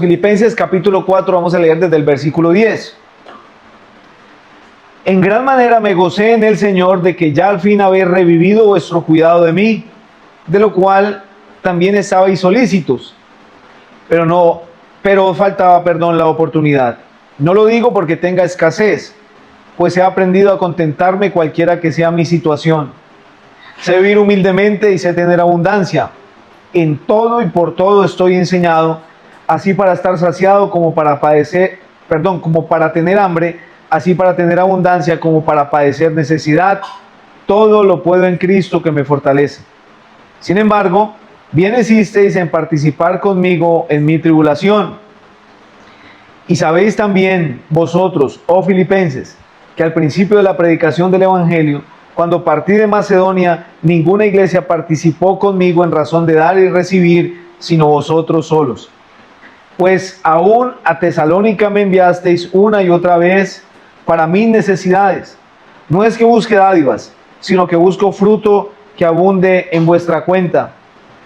Filipenses capítulo 4, vamos a leer desde el versículo 10. En gran manera me gocé en el Señor de que ya al fin habéis revivido vuestro cuidado de mí, de lo cual también estabais solícitos, pero faltaba, la oportunidad. No lo digo porque tenga escasez, pues he aprendido a contentarme cualquiera que sea mi situación. Sé vivir humildemente y sé tener abundancia. En todo y por todo estoy enseñado, así para estar saciado como para como para tener hambre, así para tener abundancia como para padecer necesidad. Todo lo puedo en Cristo que me fortalece. Sin embargo, bien hicisteis en participar conmigo en mi tribulación. Y sabéis también vosotros, oh filipenses, que al principio de la predicación del Evangelio, cuando partí de Macedonia, ninguna iglesia participó conmigo en razón de dar y recibir, sino vosotros solos. Pues aún a Tesalónica me enviasteis una y otra vez para mis necesidades. No es que busque dádivas, sino que busco fruto que abunde en vuestra cuenta.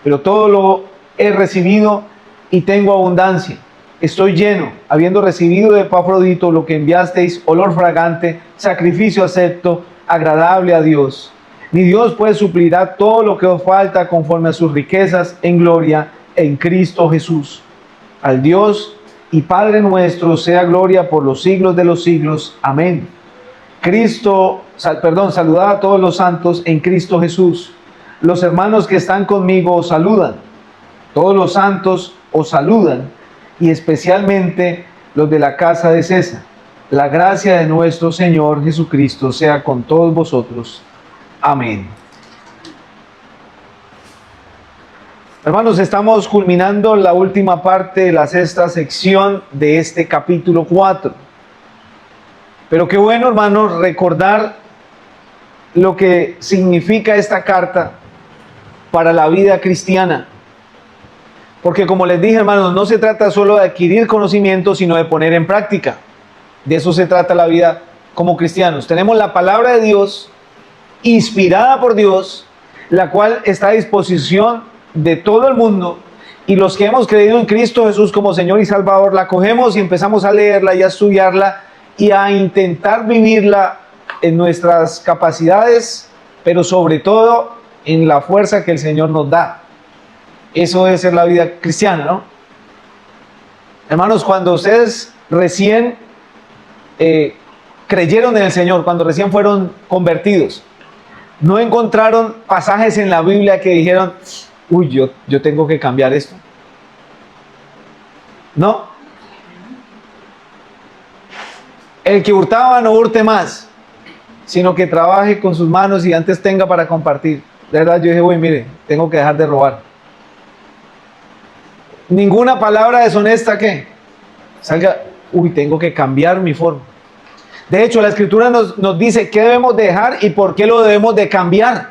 Pero todo lo he recibido y tengo abundancia. Estoy lleno, habiendo recibido de Epafrodito lo que enviasteis, olor fragante, sacrificio acepto, agradable a Dios. Mi Dios pues suplirá todo lo que os falta conforme a sus riquezas en gloria en Cristo Jesús. Al Dios y Padre nuestro sea gloria por los siglos de los siglos. Amén. Saludad a todos los santos en Cristo Jesús. Los hermanos que están conmigo os saludan. Todos los santos os saludan, y especialmente los de la casa de César. La gracia de nuestro Señor Jesucristo sea con todos vosotros. Amén. Hermanos, estamos culminando la última parte de la sexta sección de este capítulo 4. Pero qué bueno, hermanos, recordar lo que significa esta carta para la vida cristiana. Porque como les dije, hermanos, no se trata solo de adquirir conocimiento, sino de poner en práctica. De eso se trata la vida como cristianos. Tenemos la palabra de Dios, inspirada por Dios, la cual está a disposición de todo el mundo. Y los que hemos creído en Cristo Jesús como Señor y Salvador, la cogemos y empezamos a leerla y a estudiarla y a intentar vivirla en nuestras capacidades, pero sobre todo en la fuerza que el Señor nos da. Eso debe ser la vida cristiana, ¿no? Hermanos, cuando ustedes recién creyeron en el Señor, cuando recién fueron convertidos, ¿no encontraron pasajes en la Biblia que dijeron, uy, yo tengo que cambiar esto? ¿No? El que hurtaba no hurte más, sino que trabaje con sus manos y antes tenga para compartir. De verdad, yo dije, uy, mire, tengo que dejar de robar. Ninguna palabra deshonesta que salga, uy, tengo que cambiar mi forma. De hecho, la Escritura nos dice qué debemos dejar y por qué lo debemos de cambiar.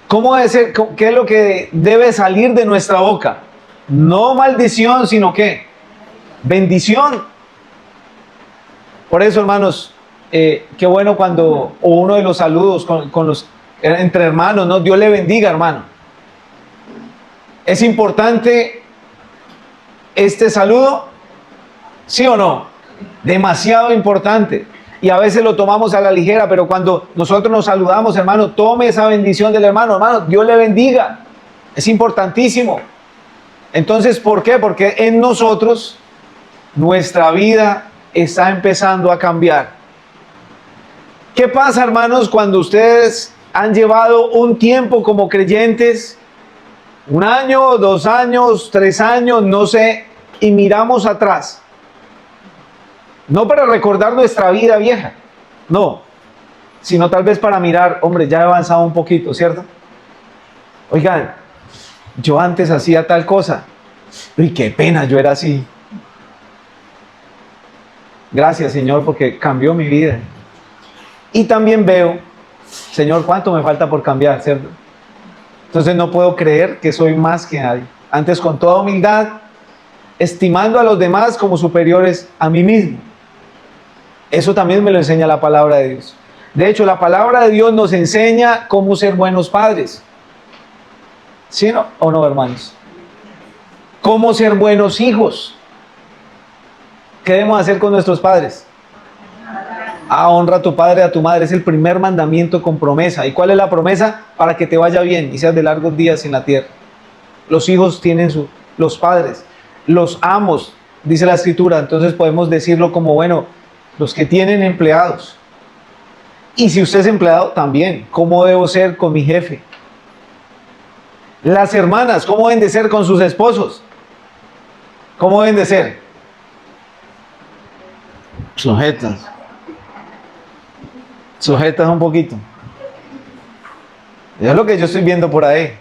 ¿Cómo debe ser? ¿Qué es lo que debe salir de nuestra boca? No maldición, sino ¿qué? Bendición. Por eso, hermanos, qué bueno cuando uno de los saludos entre hermanos, ¿no? Dios le bendiga, hermano. ¿Es importante este saludo? ¿Sí o no? Demasiado importante. Y a veces lo tomamos a la ligera, pero cuando nosotros nos saludamos, hermano, tome esa bendición del hermano. Hermano, Dios le bendiga. Es importantísimo. Entonces, ¿por qué? Porque en nosotros nuestra vida está empezando a cambiar. ¿Qué pasa, hermanos, cuando ustedes han llevado un tiempo como creyentes? 1 año, 2 años, 3 años, no sé, y miramos atrás. No para recordar nuestra vida vieja, no, sino tal vez para mirar, hombre, ya he avanzado un poquito, ¿cierto? Oigan, yo antes hacía tal cosa, uy, qué pena, yo era así. Gracias, Señor, porque cambió mi vida. Y también veo, Señor, ¿cuánto me falta por cambiar, cierto? Entonces no puedo creer que soy más que nadie. Antes, con toda humildad, estimando a los demás como superiores a mí mismo. Eso también me lo enseña la palabra de Dios. De hecho, la palabra de Dios nos enseña cómo ser buenos padres. ¿Sí o no, hermanos? ¿Cómo ser buenos hijos? ¿Qué debemos hacer con nuestros padres? Honra a tu padre y a tu madre. Es el primer mandamiento con promesa. ¿Y cuál es la promesa? Para que te vaya bien y seas de largos días en la tierra. Los hijos tienen los padres, los amos, dice la escritura. Entonces podemos decirlo como, bueno, los que tienen empleados. Y si usted es empleado, también, ¿cómo debo ser con mi jefe? Las hermanas, ¿cómo deben de ser con sus esposos? ¿Cómo deben de ser? Sujetas un poquito. Es lo que yo estoy viendo por ahí.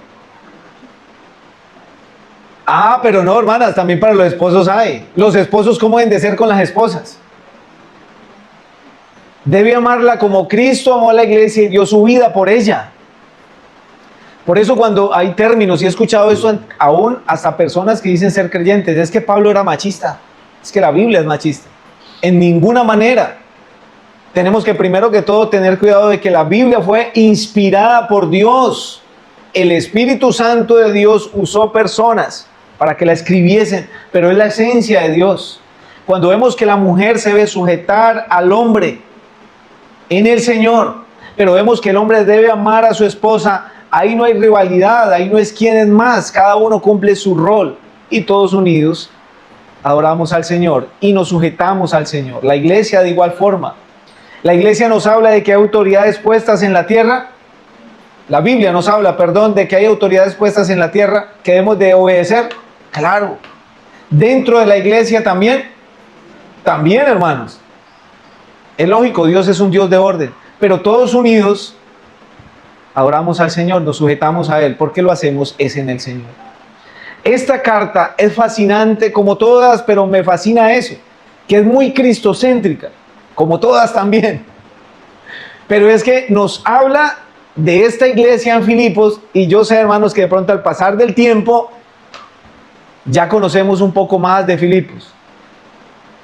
Pero no, hermanas, también para los esposos hay. Los esposos, ¿cómo deben de ser con las esposas? Debe amarla como Cristo amó a la iglesia y dio su vida por ella. Por eso cuando hay términos, y he escuchado eso aún hasta personas que dicen ser creyentes, es que Pablo era machista, es que la Biblia es machista. En ninguna manera. Tenemos que primero que todo tener cuidado de que la Biblia fue inspirada por Dios. El Espíritu Santo de Dios usó personas para que la escribiesen, pero es la esencia de Dios. Cuando vemos que la mujer se debe sujetar al hombre en el Señor, pero vemos que el hombre debe amar a su esposa, ahí no hay rivalidad, ahí no es quién es más, cada uno cumple su rol y todos unidos adoramos al Señor y nos sujetamos al Señor. La iglesia de igual forma. La iglesia nos habla de que hay autoridades puestas en la tierra. La Biblia nos habla, de que hay autoridades puestas en la tierra que debemos de obedecer. Claro. Dentro de la iglesia también, hermanos. Es lógico, Dios es un Dios de orden, pero todos unidos adoramos al Señor, nos sujetamos a Él. ¿Por qué lo hacemos? Es en el Señor. Esta carta es fascinante como todas, pero me fascina eso, que es muy cristocéntrica, como todas también. Pero es que nos habla de esta iglesia en Filipos, y yo sé, hermanos, que de pronto al pasar del tiempo ya conocemos un poco más de Filipos,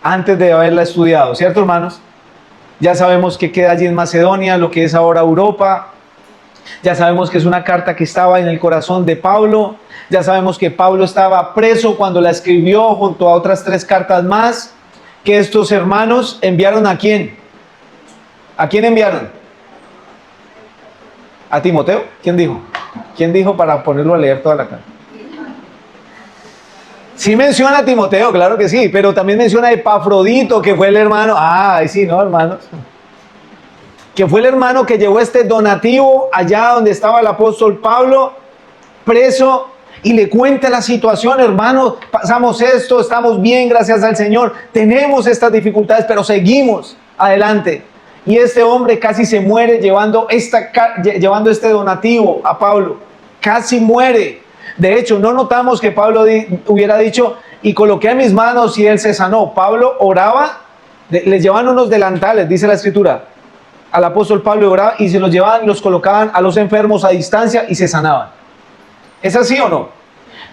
antes de haberla estudiado, ¿cierto, hermanos? Ya sabemos que queda allí en Macedonia, lo que es ahora Europa. Ya sabemos que es una carta que estaba en el corazón de Pablo. Ya sabemos que Pablo estaba preso cuando la escribió junto a otras 3 cartas más. Que estos hermanos enviaron ¿a quién? ¿A quién enviaron? ¿A Timoteo? ¿Quién dijo? ¿Quién dijo para ponerlo a leer toda la carta? Sí menciona a Timoteo, claro que sí, pero también menciona a Epafrodito, que fue el hermano. Sí, ¿no, hermanos? Que fue el hermano que llevó este donativo allá donde estaba el apóstol Pablo, preso, y le cuenta la situación: hermano, pasamos esto, estamos bien, gracias al Señor, tenemos estas dificultades, pero seguimos adelante. Y este hombre casi se muere llevando este donativo a Pablo, casi muere. De hecho, no notamos que Pablo hubiera dicho: y coloqué en mis manos y él se sanó. Pablo oraba, les llevaban unos delantales, dice la escritura, al apóstol Pablo, oraba y se los llevaban y los colocaban a los enfermos a distancia y se sanaban. ¿Es así o no?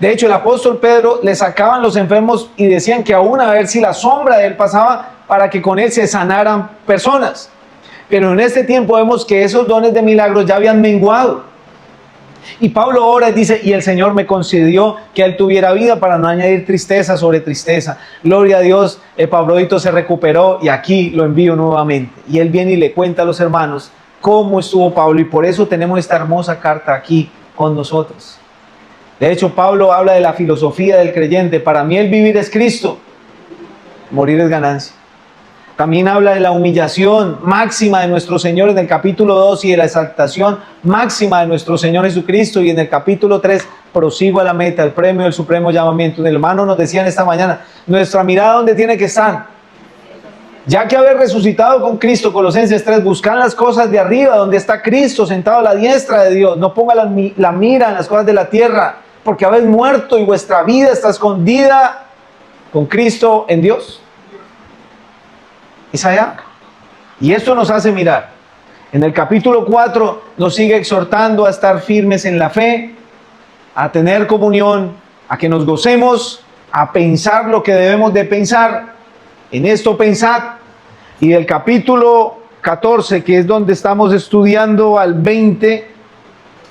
De hecho, el apóstol Pedro le sacaban los enfermos y decían que aún a ver si la sombra de él pasaba para que con él se sanaran personas. Pero en este tiempo vemos que esos dones de milagros ya habían menguado. Y Pablo ora y dice: y el Señor me concedió que él tuviera vida para no añadir tristeza sobre tristeza. Gloria a Dios, Epafrodito se recuperó y aquí lo envío nuevamente. Y él viene y le cuenta a los hermanos cómo estuvo Pablo, y por eso tenemos esta hermosa carta aquí con nosotros. De hecho, Pablo habla de la filosofía del creyente: para mí el vivir es Cristo, morir es ganancia. También habla de la humillación máxima de nuestro Señor en el capítulo 2 y de la exaltación máxima de nuestro Señor Jesucristo. Y en el capítulo 3, prosigo a la meta, el premio del supremo llamamiento. El hermano nos decían esta mañana: nuestra mirada, ¿dónde tiene que estar? Ya que haber resucitado con Cristo, Colosenses 3, buscan las cosas de arriba, donde está Cristo sentado a la diestra de Dios. No ponga la mira en las cosas de la tierra, porque habéis muerto y vuestra vida está escondida con Cristo en Dios. Es allá. Y esto nos hace mirar. En el capítulo 4 nos sigue exhortando a estar firmes en la fe, a tener comunión, a que nos gocemos, a pensar lo que debemos de pensar. En esto pensad. Y del capítulo 14, que es donde estamos estudiando, al 20,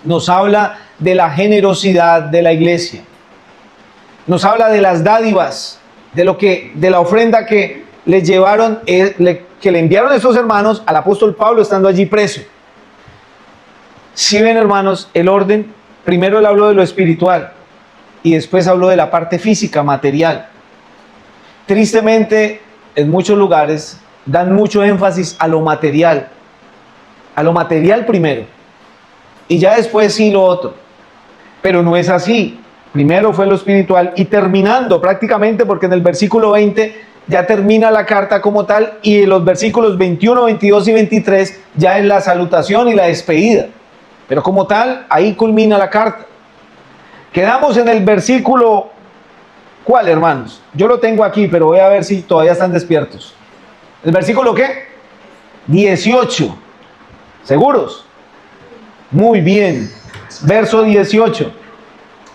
nos habla de la generosidad de la iglesia. Nos habla de las dádivas, de la ofrenda que le llevaron, que le enviaron a esos hermanos al apóstol Pablo estando allí preso. Si ven, hermanos, el orden, primero él habló de lo espiritual y después habló de la parte física, material. Tristemente, en muchos lugares dan mucho énfasis a lo material primero, y ya después sí lo otro, pero no es así. Primero fue lo espiritual y terminando prácticamente, porque en el versículo 20 ya termina la carta como tal, y en los versículos 21, 22 y 23 ya es la salutación y la despedida, pero como tal ahí culmina la carta. Quedamos en el versículo, ¿cuál, hermanos? Yo lo tengo aquí, pero voy a ver si todavía están despiertos. ¿El versículo qué? 18. ¿Seguros? Muy bien. Verso 18.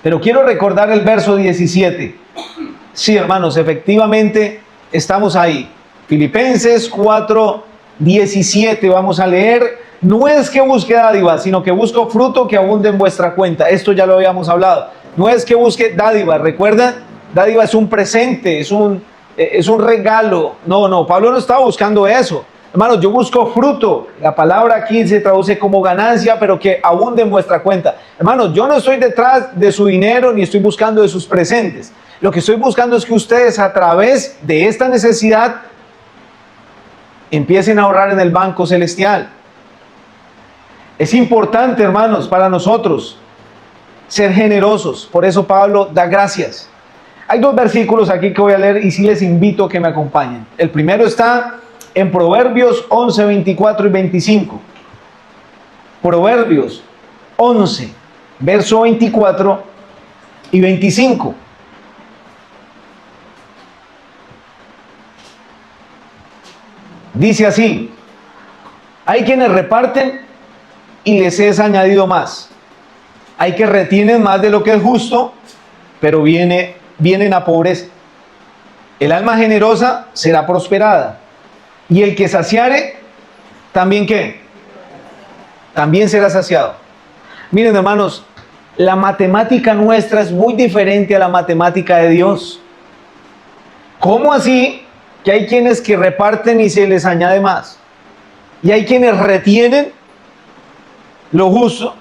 Pero quiero recordar el verso 17. Sí, hermanos, efectivamente estamos ahí. Filipenses 4, 17. Vamos a leer. No es que busque dádiva, sino que busco fruto que abunde en vuestra cuenta. Esto ya lo habíamos hablado. No es que busque dádiva. ¿Recuerdan? Dádiva es un presente, es un regalo. No, Pablo no estaba buscando eso. Hermanos, yo busco fruto. La palabra aquí se traduce como ganancia, pero que abunde en vuestra cuenta. Hermanos, yo no estoy detrás de su dinero ni estoy buscando de sus presentes. Lo que estoy buscando es que ustedes, a través de esta necesidad, empiecen a ahorrar en el banco celestial. Es importante, hermanos, para nosotros ser generosos. Por eso Pablo da gracias. Hay dos versículos aquí que voy a leer y sí les invito a que me acompañen. El primero está en Proverbios 11, 24 y 25. Proverbios 11, verso 24 y 25. Dice así: hay quienes reparten y les es añadido más. Hay que retienen más de lo que es justo, pero vienen a pobreza. El alma generosa será prosperada, y el que saciare, ¿también qué? También será saciado. Miren, hermanos, la matemática nuestra es muy diferente a la matemática de Dios. ¿Cómo así que hay quienes que reparten y se les añade más? Y hay quienes retienen lo justo,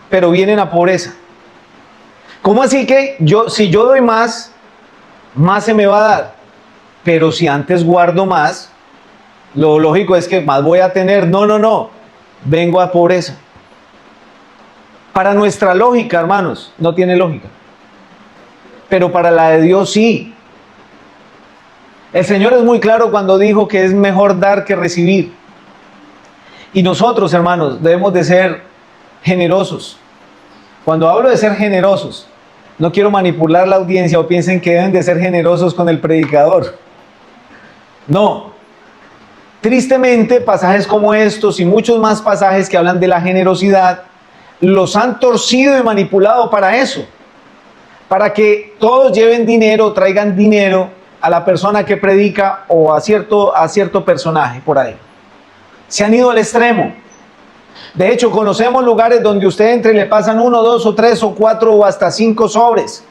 pero vienen a pobreza. ¿Cómo así que si yo doy más se me va a dar? Pero si antes guardo más, lo lógico es que más voy a tener. No. Vengo a pobreza. Para nuestra lógica, hermanos, no tiene lógica. Pero para la de Dios sí. El Señor es muy claro cuando dijo que es mejor dar que recibir. Y nosotros, hermanos, debemos de ser generosos. Cuando hablo de ser generosos, no quiero manipular la audiencia o piensen que deben de ser generosos con el predicador. No. Tristemente, pasajes como estos y muchos más pasajes que hablan de la generosidad, los han torcido y manipulado para eso. Para que todos lleven dinero, traigan dinero a la persona que predica o a cierto personaje por ahí. Se han ido al extremo. De hecho, conocemos lugares donde usted entre y le pasan 1, 2 o 3 o 4 o hasta 5 sobres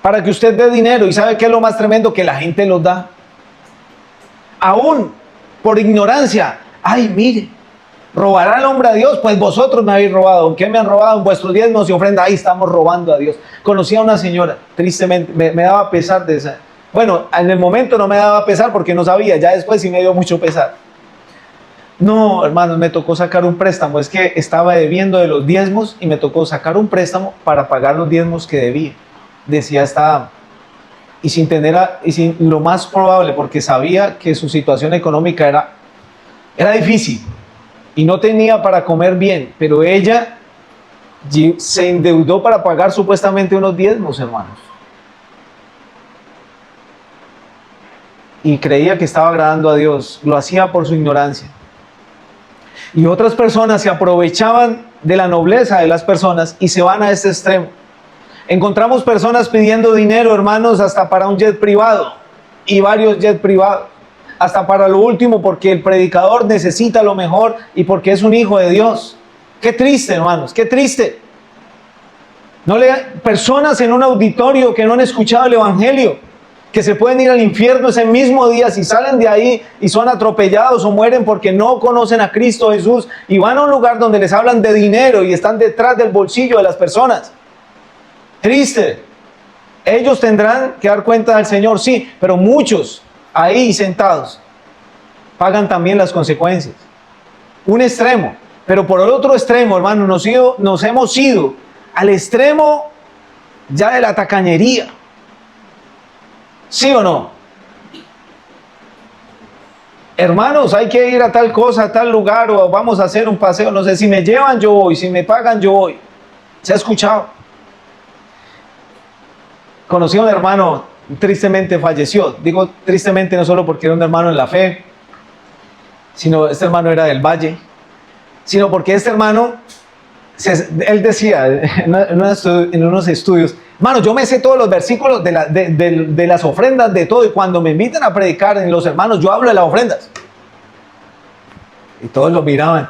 para que usted dé dinero. ¿Y sabe qué es lo más tremendo? Que la gente los da. Aún por ignorancia. Ay, mire, ¿robará el hombre a Dios? Pues vosotros me habéis robado. ¿En qué me han robado? En vuestros diezmos y ofrendas. Ahí estamos robando a Dios. Conocí a una señora, tristemente, me daba pesar de esa. Bueno, en el momento no me daba pesar porque no sabía. Ya después sí me dio mucho pesar. No, hermanos, me tocó sacar un préstamo. Es que estaba debiendo de los diezmos y me tocó sacar un préstamo para pagar los diezmos que debía. Decía esta dama. Y sin lo más probable, porque sabía que su situación económica era difícil y no tenía para comer bien, pero ella se endeudó para pagar supuestamente unos diezmos, hermanos. Y creía que estaba agradando a Dios. Lo hacía por su ignorancia. Y otras personas se aprovechaban de la nobleza de las personas y se van a este extremo. Encontramos personas pidiendo dinero, hermanos, hasta para un jet privado y varios jets privados, hasta para lo último, porque el predicador necesita lo mejor y porque es un hijo de Dios. Qué triste, hermanos, qué triste. Personas en un auditorio que no han escuchado el Evangelio, que se pueden ir al infierno ese mismo día si salen de ahí y son atropellados o mueren porque no conocen a Cristo Jesús y van a un lugar donde les hablan de dinero y están detrás del bolsillo de las personas. Triste. Ellos tendrán que dar cuenta del Señor, sí, pero muchos ahí sentados pagan también las consecuencias. Un extremo, pero por el otro extremo, hermano, nos hemos ido al extremo ya de la tacañería. ¿Sí o no? Hermanos, hay que ir a tal cosa, a tal lugar, o vamos a hacer un paseo, no sé, si me llevan yo voy, si me pagan yo voy. ¿Se ha escuchado? Conocí a un hermano, tristemente falleció. Digo tristemente no solo porque era un hermano en la fe, sino este hermano era del Valle, sino porque este hermano, él decía en unos estudios, hermano, yo me sé todos los versículos de las ofrendas, de todo, y cuando me invitan a predicar en los hermanos, yo hablo de las ofrendas. Y todos lo miraban.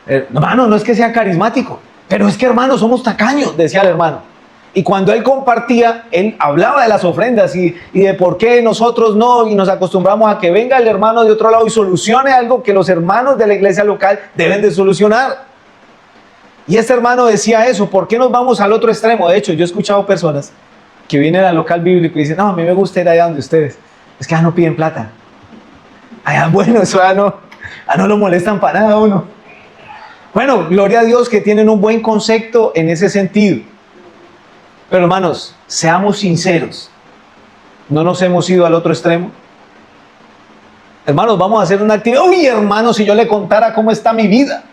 Hermano, no es que sea carismático, pero es que, hermano, somos tacaños, decía el hermano. Y cuando él compartía, él hablaba de las ofrendas y de por qué nosotros no, y nos acostumbramos a que venga el hermano de otro lado y solucione algo que los hermanos de la iglesia local deben de solucionar. Y este hermano decía eso, ¿por qué nos vamos al otro extremo? De hecho, yo he escuchado personas que vienen al local bíblico y dicen, no, a mí me gusta ir allá donde ustedes, es que allá no piden plata. Allá, bueno, eso ya no lo molestan para nada a uno. Bueno, gloria a Dios que tienen un buen concepto en ese sentido. Pero hermanos, seamos sinceros, ¿no nos hemos ido al otro extremo? Hermanos, vamos a hacer una actividad. Uy, hermanos, si yo le contara cómo está mi vida.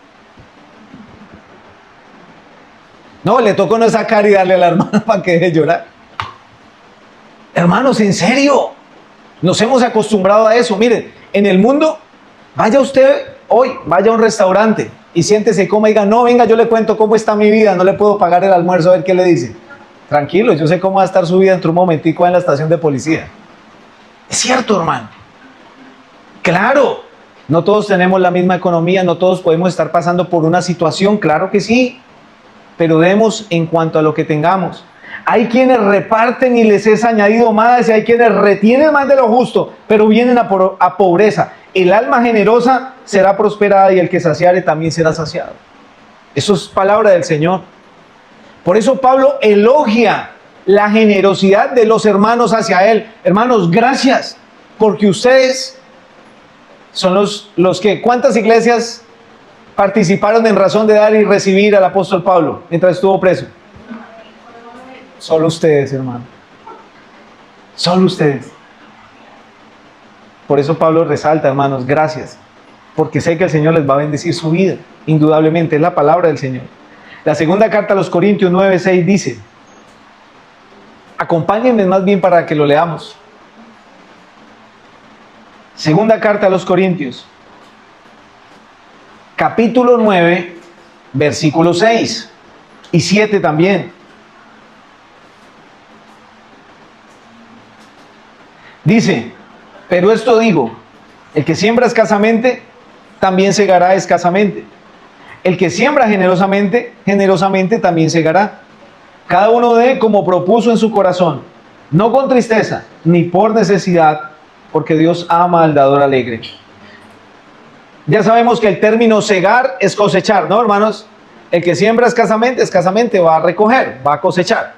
No, le tocó no sacar y darle a la hermana para que deje llorar. Hermanos, en serio, nos hemos acostumbrado a eso. Miren, en el mundo, vaya usted hoy, vaya a un restaurante y siéntese y coma y diga, no, venga, yo le cuento cómo está mi vida, no le puedo pagar el almuerzo, a ver qué le dice. Tranquilo, yo sé cómo va a estar su vida dentro de un momentico en la estación de policía. Es cierto, hermano. Claro, no todos tenemos la misma economía, no todos podemos estar pasando por una situación, claro que sí, pero demos en cuanto a lo que tengamos. Hay quienes reparten y les es añadido más, y hay quienes retienen más de lo justo, pero vienen a pobreza. El alma generosa será prosperada y el que saciare también será saciado. Eso es palabra del Señor. Por eso Pablo elogia la generosidad de los hermanos hacia él. Hermanos, gracias, porque ustedes son los que, ¿cuántas iglesias participaron en razón de dar y recibir al apóstol Pablo mientras estuvo preso? Solo ustedes, hermano. Solo ustedes. Por eso Pablo resalta, hermanos, gracias, porque sé que el Señor les va a bendecir su vida, indudablemente, es la palabra del Señor. La segunda carta a los Corintios 9:6 dice, acompáñenme más bien para que lo leamos. Segunda carta a los Corintios, capítulo 9, versículo 6 y 7 también. Dice, pero esto digo, el que siembra escasamente, también segará escasamente. El que siembra generosamente, generosamente también segará. Cada uno dé como propuso en su corazón, no con tristeza, ni por necesidad, porque Dios ama al dador alegre. Ya sabemos que el término segar es cosechar, ¿no, hermanos? El que siembra escasamente, escasamente va a recoger, va a cosechar.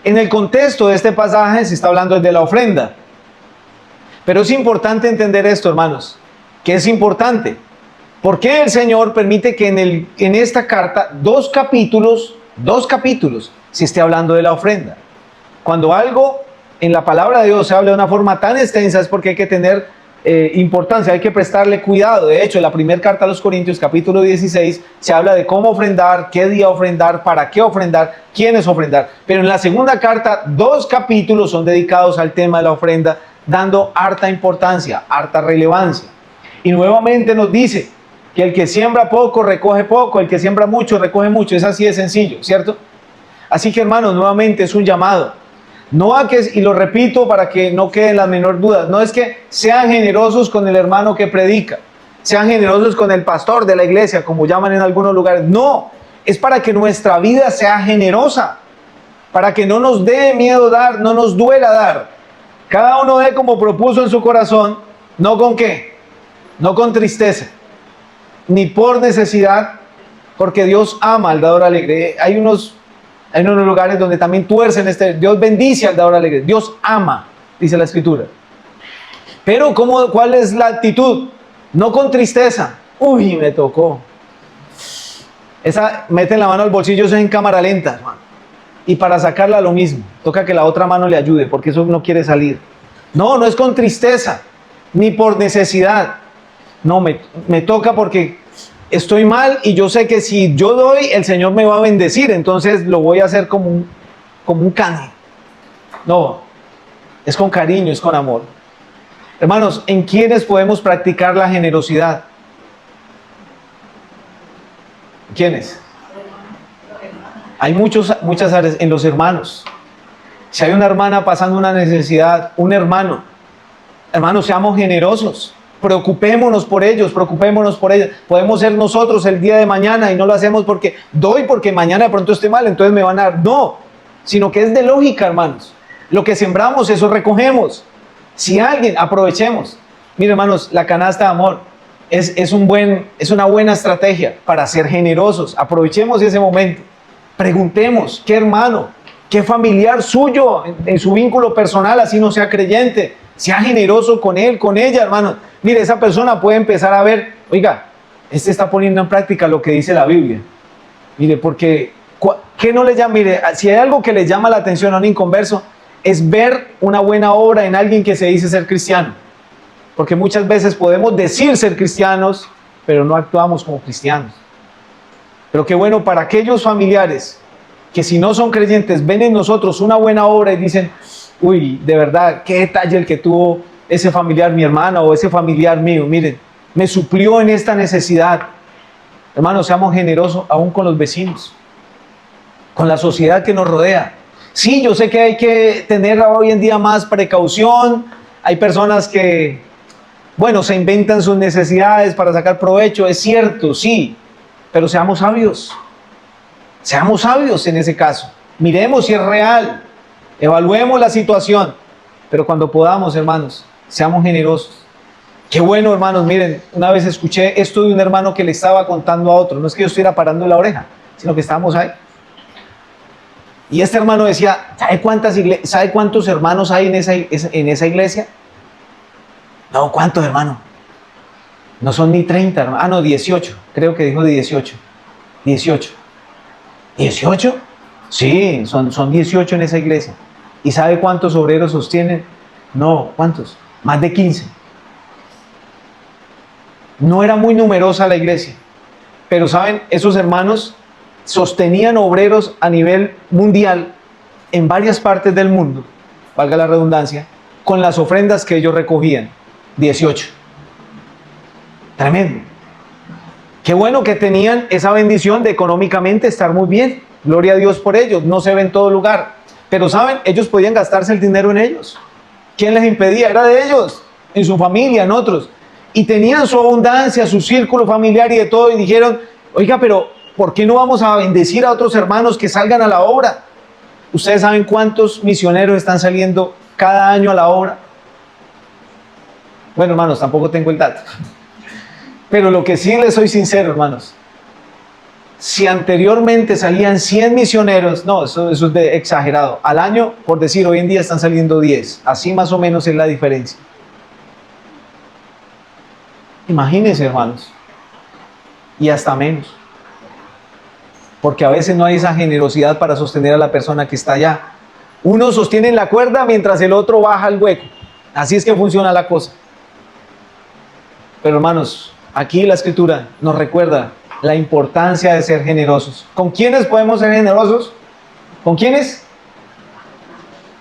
En el contexto de este pasaje se está hablando de la ofrenda. Pero es importante entender esto, hermanos, que es importante. ¿Por qué el Señor permite que en esta carta dos capítulos se esté hablando de la ofrenda? Cuando algo en la palabra de Dios se habla de una forma tan extensa es porque hay que tener importancia, hay que prestarle cuidado. De hecho, en la primera carta a los Corintios, capítulo 16, se habla de cómo ofrendar, qué día ofrendar, para qué ofrendar, quiénes ofrendar. Pero en la segunda carta, 2 capítulos son dedicados al tema de la ofrenda, dando harta importancia, harta relevancia. Y nuevamente nos dice que el que siembra poco, recoge poco, el que siembra mucho, recoge mucho. Es así de sencillo, ¿cierto? Así que, hermanos, nuevamente es un llamado. No a que, y lo repito para que no queden la menor duda, no es que sean generosos con el hermano que predica, sean generosos con el pastor de la iglesia, como llaman en algunos lugares. No, es para que nuestra vida sea generosa, para que no nos dé miedo dar, no nos duela dar. Cada uno dé como propuso en su corazón, no con qué, no con tristeza, ni por necesidad, porque Dios ama al dador alegre. Hay unos lugares donde también tuercen Dios bendice al dador alegre. Dios ama, dice la Escritura. Pero ¿cuál es la actitud? No con tristeza. Uy, me tocó. Meten la mano al bolsillo, eso es en cámara lenta, hermano. Y para sacarla lo mismo, toca que la otra mano le ayude, porque eso no quiere salir. No es con tristeza, ni por necesidad. No, me toca porque estoy mal y yo sé que si yo doy, el Señor me va a bendecir, entonces lo voy a hacer como un cane. No, es con cariño, es con amor. Hermanos, ¿en quiénes podemos practicar la generosidad? ¿Quiénes? Hay muchas áreas en los hermanos. Si hay una hermana pasando una necesidad, un hermano, hermanos, seamos generosos. Preocupémonos por ellos, preocupémonos por ellas. Podemos ser nosotros el día de mañana y no lo hacemos porque doy, porque mañana de pronto esté mal, entonces me van a dar. No, sino que es de lógica, hermanos. Lo que sembramos, eso recogemos. Si alguien, aprovechemos. Mire, hermanos, la canasta de amor es una buena estrategia para ser generosos. Aprovechemos ese momento. Preguntemos, ¿qué hermano, qué familiar suyo en su vínculo personal, así no sea creyente, sea generoso con él, con ella, hermano? Mire, esa persona puede empezar a ver, oiga, este está poniendo en práctica lo que dice la Biblia. Mire, porque, ¿qué no le llama? Mire, si hay algo que le llama la atención a un inconverso, es ver una buena obra en alguien que se dice ser cristiano. Porque muchas veces podemos decir ser cristianos, pero no actuamos como cristianos. Pero qué bueno para aquellos familiares que si no son creyentes ven en nosotros una buena obra y dicen, uy, de verdad, qué detalle el que tuvo ese familiar, mi hermana o ese familiar mío, miren, me suplió en esta necesidad. Hermanos, seamos generosos aún con los vecinos, con la sociedad que nos rodea. Sí, yo sé que hay que tener hoy en día más precaución. Hay personas que, se inventan sus necesidades para sacar provecho, es cierto, sí, pero seamos sabios en ese caso. Miremos si es real, evaluemos la situación, pero cuando podamos, hermanos, seamos generosos. Qué bueno, hermanos, miren, una vez escuché esto de un hermano que le estaba contando a otro, no es que yo estuviera parando la oreja, sino que estábamos ahí. Y este hermano decía, ¿sabe cuántos hermanos hay en esa iglesia? No, ¿cuántos, hermano? No son ni 30, hermano. Ah, no, 18. Creo que dijo 18. 18. ¿18? Sí, son 18 en esa iglesia. ¿Y sabe cuántos obreros sostienen? No, ¿cuántos? Más de 15. No era muy numerosa la iglesia. Pero, ¿saben? Esos hermanos sostenían obreros a nivel mundial en varias partes del mundo, valga la redundancia, con las ofrendas que ellos recogían. 18. Tremendo. Qué bueno que tenían esa bendición de económicamente estar muy bien. Gloria a Dios por ellos. No se ve en todo lugar. Pero ¿saben? Ellos podían gastarse el dinero en ellos. ¿Quién les impedía? Era de ellos, en su familia, en otros. Y tenían su abundancia, su círculo familiar y de todo. Y dijeron, oiga, pero ¿por qué no vamos a bendecir a otros hermanos que salgan a la obra? ¿Ustedes saben cuántos misioneros están saliendo cada año a la obra? Bueno, hermanos, tampoco tengo el dato. Pero lo que sí les soy sincero, hermanos, si anteriormente salían 100 misioneros, no, eso es de exagerado, al año, por decir, hoy en día están saliendo 10, así más o menos es la diferencia. Imagínense, hermanos, y hasta menos, porque a veces no hay esa generosidad para sostener a la persona que está allá. Uno sostiene la cuerda mientras el otro baja el hueco, así es que funciona la cosa. Pero hermanos, aquí la Escritura nos recuerda la importancia de ser generosos. ¿Con quiénes podemos ser generosos? ¿Con quiénes?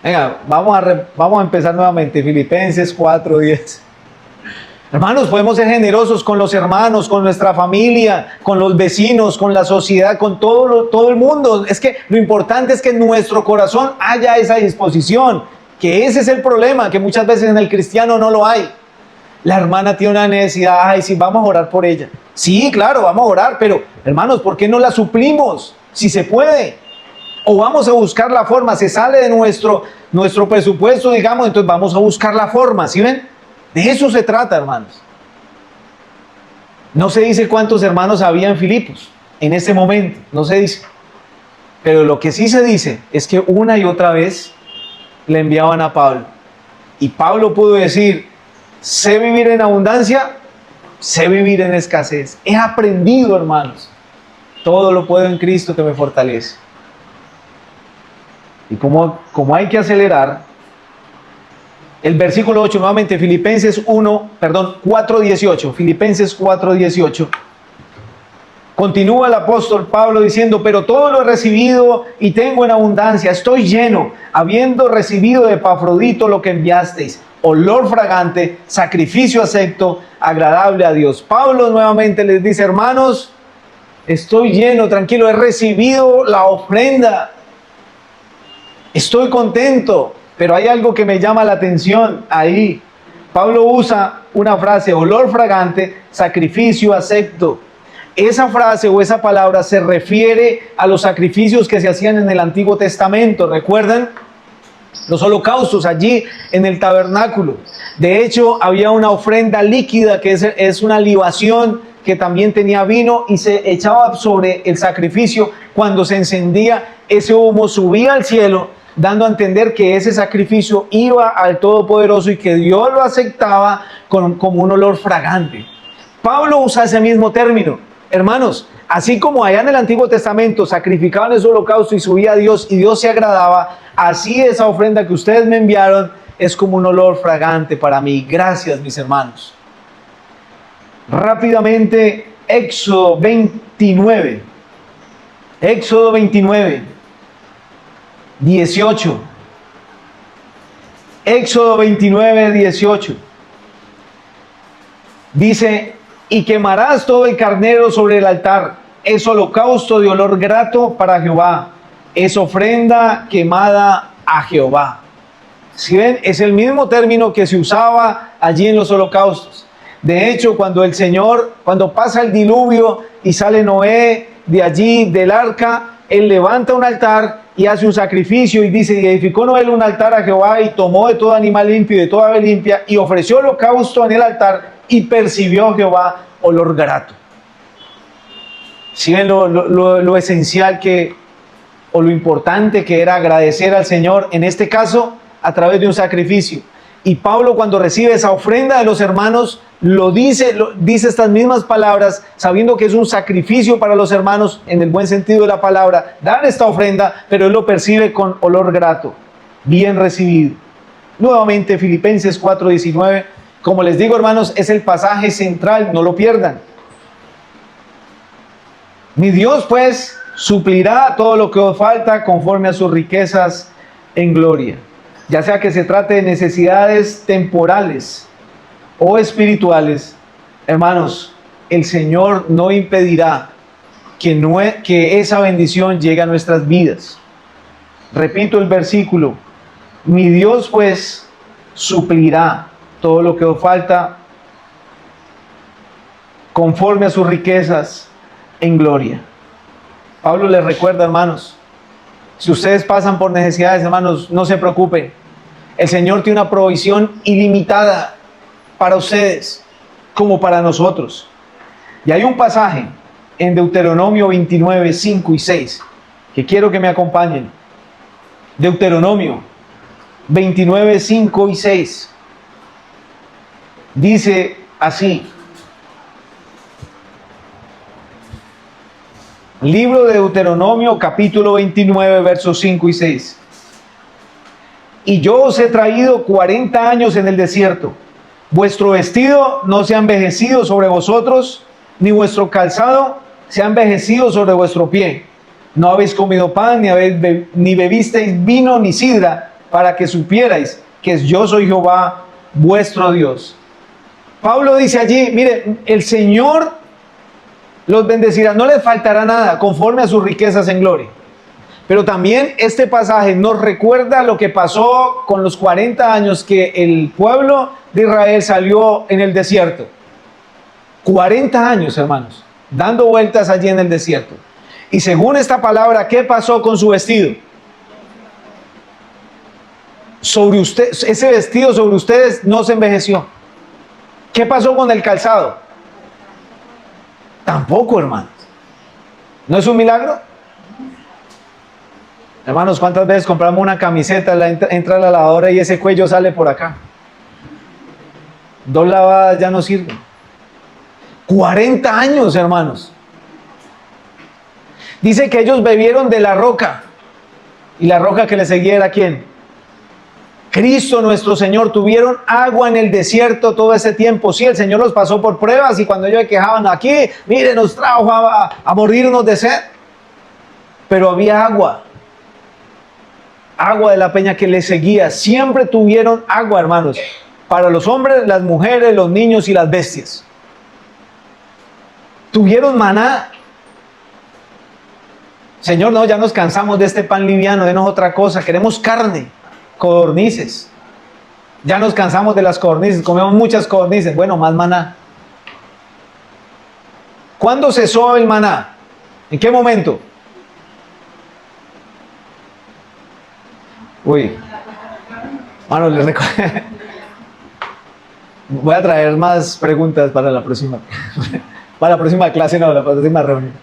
Venga, vamos a empezar nuevamente. Filipenses 4:10. Hermanos, podemos ser generosos con los hermanos, con nuestra familia, con los vecinos, con la sociedad, con todo el mundo. Es que lo importante es que en nuestro corazón haya esa disposición, que ese es el problema, que muchas veces en el cristiano no lo hay. La hermana tiene una necesidad, ay, sí, vamos a orar por ella. Sí, claro, vamos a orar, pero hermanos, ¿por qué no la suplimos? Si se puede. O vamos a buscar la forma, se sale de nuestro presupuesto, digamos, entonces vamos a buscar la forma, ¿sí ven? De eso se trata, hermanos. No se dice cuántos hermanos había en Filipos en ese momento, no se dice. Pero lo que sí se dice es que una y otra vez le enviaban a Pablo. Y Pablo pudo decir, sé vivir en abundancia, sé vivir en escasez. He aprendido, hermanos, todo lo puedo en Cristo que me fortalece. Y como hay que acelerar, el versículo 8, nuevamente, Filipenses 4:18, Filipenses 4:18. Continúa el apóstol Pablo diciendo, pero todo lo he recibido y tengo en abundancia, estoy lleno, habiendo recibido de Epafrodito lo que enviasteis, olor fragante, sacrificio acepto, agradable a Dios. Pablo nuevamente les dice, hermanos, estoy lleno, tranquilo, he recibido la ofrenda, estoy contento, pero hay algo que me llama la atención ahí. Pablo usa una frase, olor fragante, sacrificio acepto. Esa frase o esa palabra se refiere a los sacrificios que se hacían en el Antiguo Testamento. ¿Recuerdan? Los holocaustos allí en el tabernáculo. De hecho, había una ofrenda líquida que es una libación que también tenía vino y se echaba sobre el sacrificio. Cuando se encendía, ese humo subía al cielo, dando a entender que ese sacrificio iba al Todopoderoso y que Dios lo aceptaba como un olor fragante. Pablo usa ese mismo término. Hermanos, así como allá en el Antiguo Testamento sacrificaban ese holocausto y subía a Dios y Dios se agradaba, así esa ofrenda que ustedes me enviaron es como un olor fragante para mí. Gracias, mis hermanos. Rápidamente, Éxodo 29. Éxodo 29, 18. Éxodo 29, 18. Dice, y quemarás todo el carnero sobre el altar. Es holocausto de olor grato para Jehová. Es ofrenda quemada a Jehová. ¿Sí ven? Es el mismo término que se usaba allí en los holocaustos. De hecho, cuando pasa el diluvio y sale Noé de allí, del arca, él levanta un altar y hace un sacrificio y dice, y edificó Noé un altar a Jehová y tomó de todo animal limpio y de toda ave limpia y ofreció holocausto en el altar y percibió Jehová olor grato. ¿Sí ven lo esencial o lo importante que era agradecer al Señor, en este caso, a través de un sacrificio? Y Pablo, cuando recibe esa ofrenda de los hermanos, dice estas mismas palabras, sabiendo que es un sacrificio para los hermanos, en el buen sentido de la palabra, dan esta ofrenda, pero él lo percibe con olor grato, bien recibido. Nuevamente, Filipenses 4:19, como les digo, hermanos, es el pasaje central, no lo pierdan. Mi Dios, pues, suplirá todo lo que os falta conforme a sus riquezas en gloria. Ya sea que se trate de necesidades temporales o espirituales, hermanos, el Señor no impedirá que esa bendición llegue a nuestras vidas. Repito el versículo, mi Dios, pues, suplirá todo lo que os falta conforme a sus riquezas en gloria. Pablo les recuerda, hermanos, si ustedes pasan por necesidades, hermanos, no se preocupen. El Señor tiene una provisión ilimitada para ustedes como para nosotros. Y hay un pasaje en Deuteronomio 29, 5 y 6 que quiero que me acompañen. Deuteronomio 29, 5 y 6. Dice así. Libro de Deuteronomio, capítulo 29, versos 5 y 6. Y yo os he traído 40 años en el desierto. Vuestro vestido no se ha envejecido sobre vosotros, ni vuestro calzado se ha envejecido sobre vuestro pie. No habéis comido pan, ni bebisteis vino ni sidra, para que supierais que yo soy Jehová, vuestro Dios. Pablo dice allí, mire, el Señor los bendecirá, no les faltará nada, conforme a sus riquezas en gloria. Pero también este pasaje nos recuerda lo que pasó con los 40 años que el pueblo de Israel salió en el desierto. 40 años, hermanos, dando vueltas allí en el desierto. Y según esta palabra, ¿qué pasó con su vestido? Sobre usted, ese vestido sobre ustedes no se envejeció. ¿Qué pasó con el calzado? Tampoco, hermanos. ¿No es un milagro? Hermanos, ¿cuántas veces compramos una camiseta, entra a la lavadora y ese cuello sale por acá? 2 lavadas ya no sirven. 40 años, hermanos. Dice que ellos bebieron de la roca. ¿Y la roca que le seguía era quién? Cristo nuestro Señor. Tuvieron agua en el desierto todo ese tiempo. Sí, el Señor los pasó por pruebas y cuando ellos se quejaban aquí, mire, nos trajo a morirnos de sed. Pero había agua. Agua de la peña que les seguía. Siempre tuvieron agua, hermanos. Para los hombres, las mujeres, los niños y las bestias. Tuvieron maná. Señor, no, ya nos cansamos de este pan liviano, denos otra cosa, queremos carne, codornices. Ya nos cansamos de las codornices, comemos muchas codornices, bueno, más maná. ¿Cuándo cesó el maná? ¿En qué momento? Uy, mano, les recuerdo. Voy a traer más preguntas para la próxima clase, no, la próxima reunión.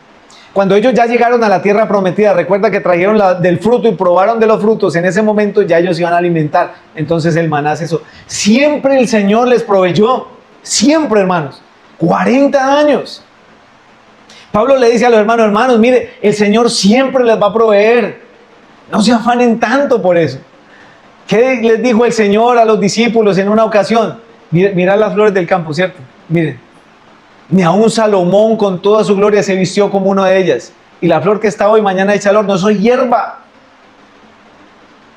Cuando ellos ya llegaron a la tierra prometida, recuerda que trajeron del fruto y probaron de los frutos, en ese momento ya ellos iban a alimentar, entonces el maná cesó. Siempre el Señor les proveyó, siempre, hermanos, 40 años. Pablo le dice a los hermanos, mire, el Señor siempre les va a proveer, no se afanen tanto por eso. ¿Qué les dijo el Señor a los discípulos en una ocasión? Mirad las flores del campo, ¿cierto? Miren. Ni aun Salomón con toda su gloria se vistió como una de ellas. Y la flor que está hoy, mañana echa al horno, soy hierba.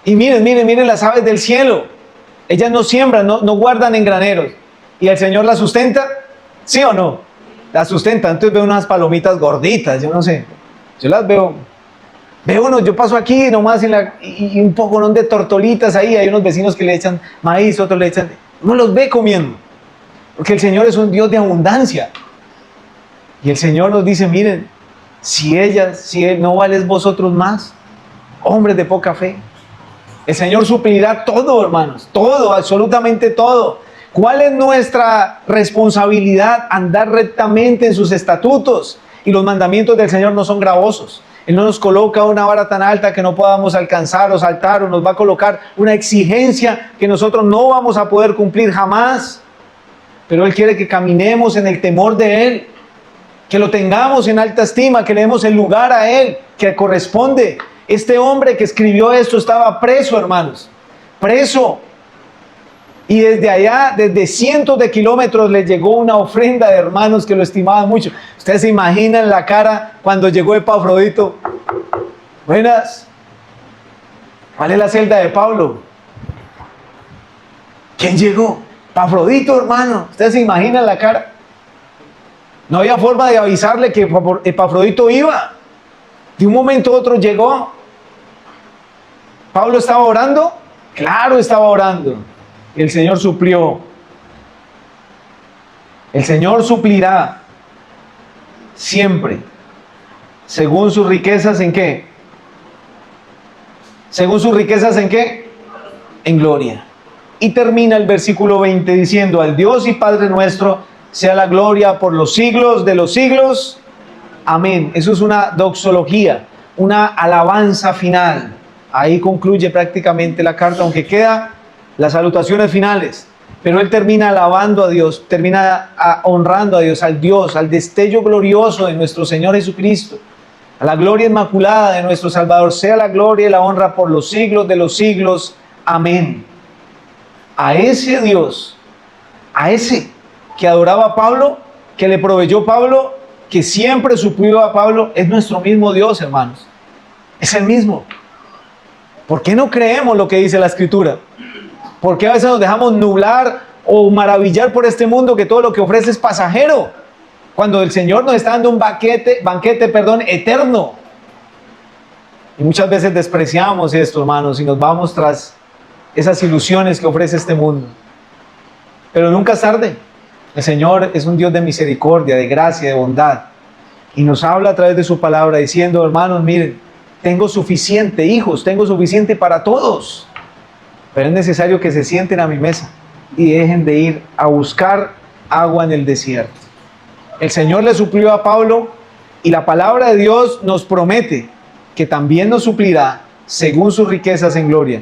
Y miren las aves del cielo. Ellas no siembran, no guardan en graneros. ¿Y el Señor las sustenta? ¿Sí o no? Las sustenta. Entonces veo unas palomitas gorditas, yo no sé. Yo las veo. Yo paso aquí nomás y un poco de tortolitas ahí. Hay unos vecinos que le echan maíz, otros le echan. Uno los ve comiendo. Porque el Señor es un Dios de abundancia. Y el Señor nos dice, miren, si Él no vales vosotros más, hombres de poca fe. El Señor suplirá todo, hermanos, todo, absolutamente todo. ¿Cuál es nuestra responsabilidad? Andar rectamente en sus estatutos. Y los mandamientos del Señor no son gravosos. Él no nos coloca una vara tan alta que no podamos alcanzar o saltar, o nos va a colocar una exigencia que nosotros no vamos a poder cumplir jamás. Pero Él quiere que caminemos en el temor de Él, que lo tengamos en alta estima, que le demos el lugar a Él, que corresponde. Este hombre que escribió esto estaba preso, hermanos, preso. Y desde allá, desde cientos de kilómetros, le llegó una ofrenda de hermanos que lo estimaban mucho. Ustedes se imaginan la cara cuando llegó Epafrodito. Buenas. ¿Cuál es la celda de Pablo? ¿Quién llegó? Epafrodito, hermano. ¿Ustedes se imaginan la cara? No había forma de avisarle que Epafrodito iba. De un momento a otro llegó. ¿Pablo estaba orando? Claro, estaba orando. El Señor suplió. El Señor suplirá siempre, según sus riquezas, ¿en qué? Según sus riquezas, ¿en qué? En gloria. Y termina el versículo 20 diciendo: al Dios y Padre nuestro sea la gloria por los siglos de los siglos. Amén. Eso es una doxología, una alabanza final. Ahí concluye prácticamente la carta, aunque queda las salutaciones finales. Pero él termina alabando a Dios, termina honrando a Dios, al destello glorioso de nuestro Señor Jesucristo, a la gloria inmaculada de nuestro Salvador. Sea la gloria y la honra por los siglos de los siglos. Amén. A ese Dios, a ese que adoraba a Pablo, que le proveyó Pablo, que siempre suplió a Pablo, es nuestro mismo Dios, hermanos. Es el mismo. ¿Por qué no creemos lo que dice la Escritura? ¿Por qué a veces nos dejamos nublar o maravillar por este mundo que todo lo que ofrece es pasajero? Cuando el Señor nos está dando un banquete, eterno. Y muchas veces despreciamos esto, hermanos, y nos vamos tras esas ilusiones que ofrece este mundo. Pero nunca es tarde. El Señor es un Dios de misericordia, de gracia, de bondad. Y nos habla a través de su palabra diciendo, hermanos, miren, tengo suficiente, hijos, tengo suficiente para todos. Pero es necesario que se sienten a mi mesa y dejen de ir a buscar agua en el desierto. El Señor le suplió a Pablo y la palabra de Dios nos promete que también nos suplirá según sus riquezas en gloria.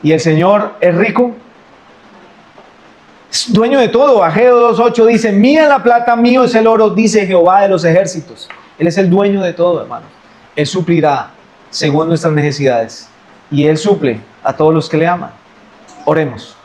Y el Señor es rico, es dueño de todo. Ageo 2:8 dice, mía la plata, mío es el oro, dice Jehová de los ejércitos. Él es el dueño de todo, hermano. Él suplirá según nuestras necesidades. Y Él suple a todos los que le aman. Oremos.